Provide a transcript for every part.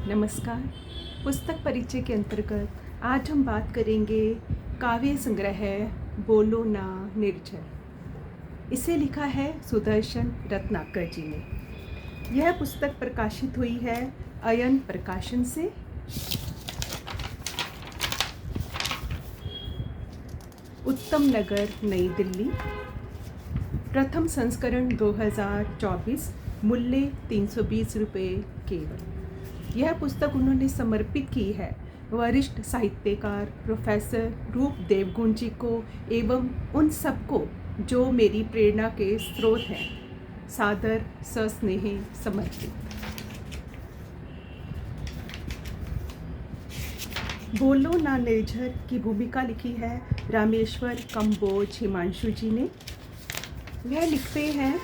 नमस्कार। पुस्तक परिचय के अंतर्गत आज हम बात करेंगे काव्य संग्रह बोलो ना निर्झर। इसे लिखा है सुदर्शन रत्नाकर जी ने। यह पुस्तक प्रकाशित हुई है अयन प्रकाशन से। उत्तम नगर, नई दिल्ली। प्रथम संस्करण 2024। मूल्य 320 रुपये केवल। यह पुस्तक उन्होंने समर्पित की है वरिष्ठ साहित्यकार प्रोफेसर रूप देवगुण जी को एवं उन सबको जो मेरी प्रेरणा के स्रोत हैं। सादर सस्नेह समर्पित। बोलो ना निर्झर की भूमिका लिखी है रामेश्वर कंबोज हिमांशु जी ने। वह लिखते हैं,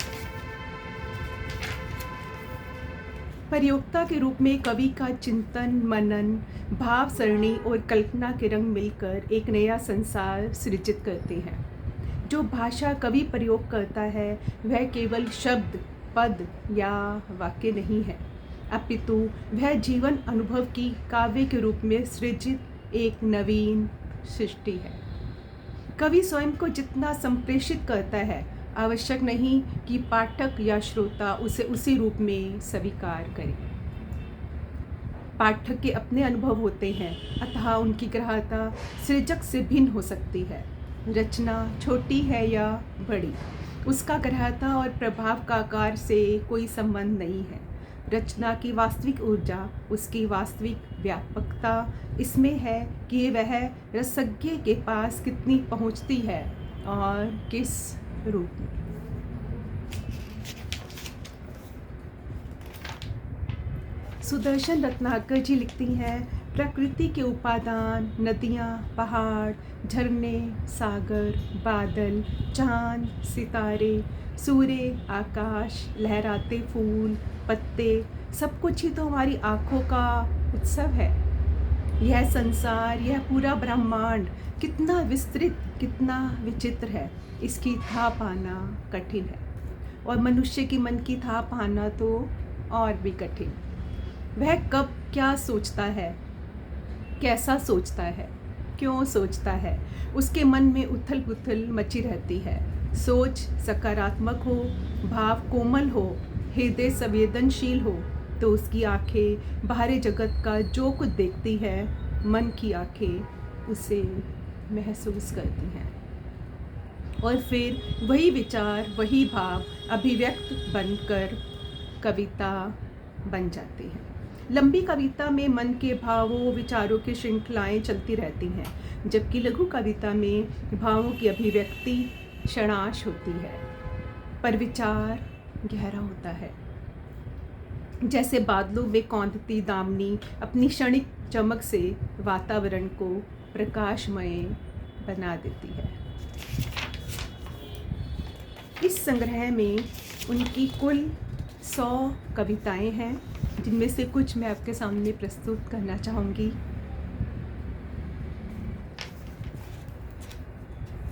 प्रयोक्ता के रूप में कवि का चिंतन, मनन, भाव सरणी और कल्पना के रंग मिलकर एक नया संसार सृजित करते हैं। जो भाषा कवि प्रयोग करता है वह केवल शब्द, पद या वाक्य नहीं है, अपितु वह जीवन अनुभव की काव्य के रूप में सृजित एक नवीन सृष्टि है। कवि स्वयं को जितना संप्रेषित करता है, आवश्यक नहीं कि पाठक या श्रोता उसे उसी रूप में स्वीकार करे। पाठक के अपने अनुभव होते हैं, अतः उनकी ग्राह्यता सृजक से भिन्न हो सकती है। रचना छोटी है या बड़ी, उसका ग्राह्यता और प्रभाव का आकार से कोई संबंध नहीं है। रचना की वास्तविक ऊर्जा, उसकी वास्तविक व्यापकता इसमें है कि वह रसज्ञ के पास कितनी पहुंचती है और किस रूप में। सुदर्शन रत्नाकर जी लिखती हैं, प्रकृति के उपादान नदियाँ, पहाड़, झरने, सागर, बादल, चांद, सितारे, सूर्य, आकाश, लहराते फूल, पत्ते, सब कुछ ही तो हमारी आँखों का उत्सव है। यह संसार, यह पूरा ब्रह्मांड कितना विस्तृत, कितना विचित्र है, इसकी था पाना कठिन है। और मनुष्य की मन की था पाना तो और भी कठिन। वह कब क्या सोचता है, कैसा सोचता है, क्यों सोचता है, उसके मन में उथल पुथल मची रहती है। सोच सकारात्मक हो, भाव कोमल हो, हृदय संवेदनशील हो तो उसकी आंखें बाहरी जगत का जो कुछ देखती है, मन की आंखें उसे महसूस करती हैं। और फिर वही विचार, वही भाव अभिव्यक्त बनकर कविता बन जाती है। लंबी कविता में मन के भावों, विचारों की श्रृंखलाएं चलती रहती हैं, जबकि लघु कविता में भावों की अभिव्यक्ति क्षणाश होती है, पर विचार गहरा होता है। जैसे बादलों में कौंधती दामनी अपनी क्षणिक चमक से वातावरण को प्रकाशमय बना देती है। इस संग्रह में उनकी कुल 100 कविताएं हैं, जिनमें से कुछ मैं आपके सामने प्रस्तुत करना चाहूँगी।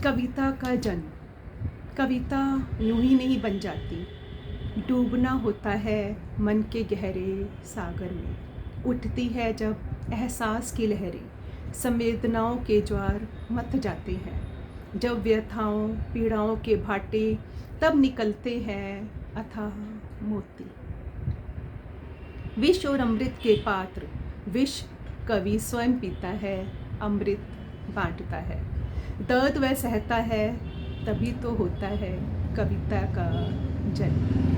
कविता का जन्म। कविता यूं ही नहीं बन जाती, डूबना होता है मन के गहरे सागर में। उठती है जब एहसास की लहरें, संवेदनाओं के ज्वार मथ जाते हैं। जब व्यथाओं, पीड़ाओं के भाटे तब निकलते हैं अथाह मोती। विष और अमृत के पात्र, विष कवि स्वयं पीता है, अमृत बांटता है। दर्द वह सहता है, तभी तो होता है कविता का जन्म।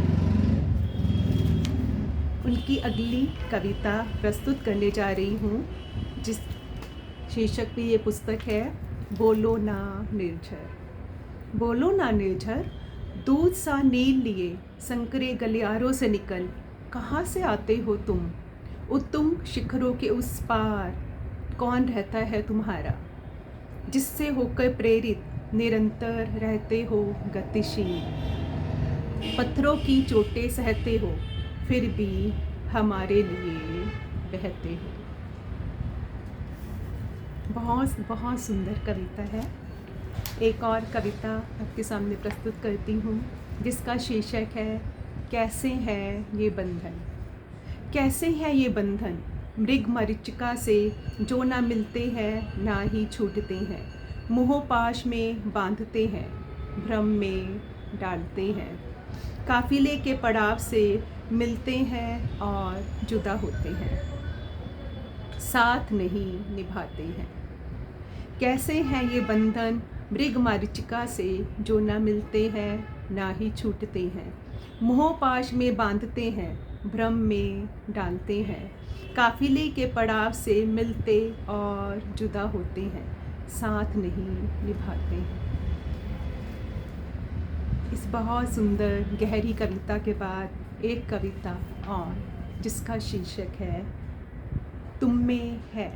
उनकी अगली कविता प्रस्तुत करने जा रही हूँ, जिस शीर्षक पे ये पुस्तक है बोलो ना निर्झर। बोलो ना निर्झर, दूध सा नील लिए संकरे गलियारों से निकल, कहाँ से आते हो तुम? उत्तुंग शिखरों के उस पार कौन रहता है तुम्हारा, जिससे होकर प्रेरित निरंतर रहते हो गतिशील। पत्थरों की चोटें सहते हो, फिर भी हमारे लिए बहते हो। बहुत बहुत सुंदर कविता है। एक और कविता आपके सामने प्रस्तुत करती हूँ, जिसका शीर्षक है कैसे है ये बंधन। कैसे है ये बंधन, मृग मरीचिका से जो ना मिलते हैं ना ही छूटते हैं, मोह पाश में बांधते हैं, भ्रम में डालते हैं, काफिले के पड़ाव से मिलते हैं और जुदा होते हैं, साथ नहीं निभाते हैं। कैसे हैं ये बंधन मृग मरीचिका से जो ना मिलते हैं ना ही छूटते हैं, मोह पाश में बांधते हैं, भ्रम में डालते हैं, काफिले के पड़ाव से मिलते और जुदा होते हैं, साथ नहीं निभाते हैं। इस बहुत सुंदर गहरी कविता के बाद एक कविता और, जिसका शीर्षक है तुम में है।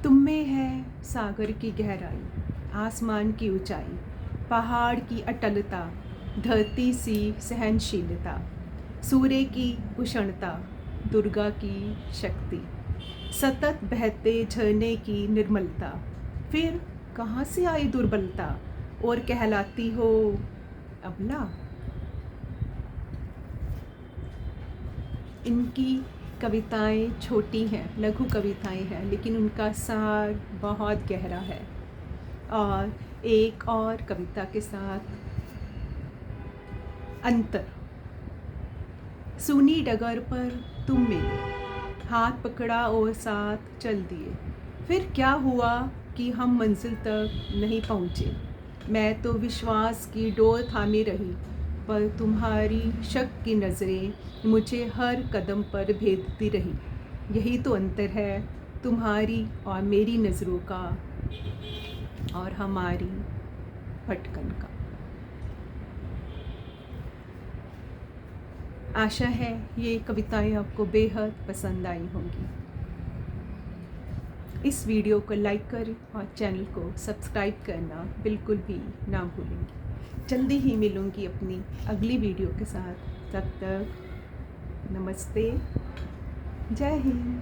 तुम में है सागर की गहराई, आसमान की ऊंचाई, पहाड़ की अटलता, धरती सी सहनशीलता, सूर्य की उष्णता, दुर्गा की शक्ति, सतत बहते झरने की निर्मलता, फिर कहाँ से आई दुर्बलता और कहलाती हो अबला। इनकी कविताएं छोटी हैं, लघु कविताएं हैं, लेकिन उनका सार बहुत गहरा है। और एक और कविता के साथ अंतर। सूनी डगर पर तुम मिले, हाथ पकड़ा और साथ चल दिए, फिर क्या हुआ कि हम मंजिल तक नहीं पहुँचे। मैं तो विश्वास की डोर थामे रही, पर तुम्हारी शक की नज़रें मुझे हर कदम पर भेदती रही। यही तो अंतर है तुम्हारी और मेरी नज़रों का और हमारी भटकन का। आशा है ये कविताएं आपको बेहद पसंद आई होंगी। इस वीडियो को लाइक करें और चैनल को सब्सक्राइब करना बिल्कुल भी ना भूलेंगे। जल्दी ही मिलूँगी अपनी अगली वीडियो के साथ। तब तक नमस्ते, जय हिंद।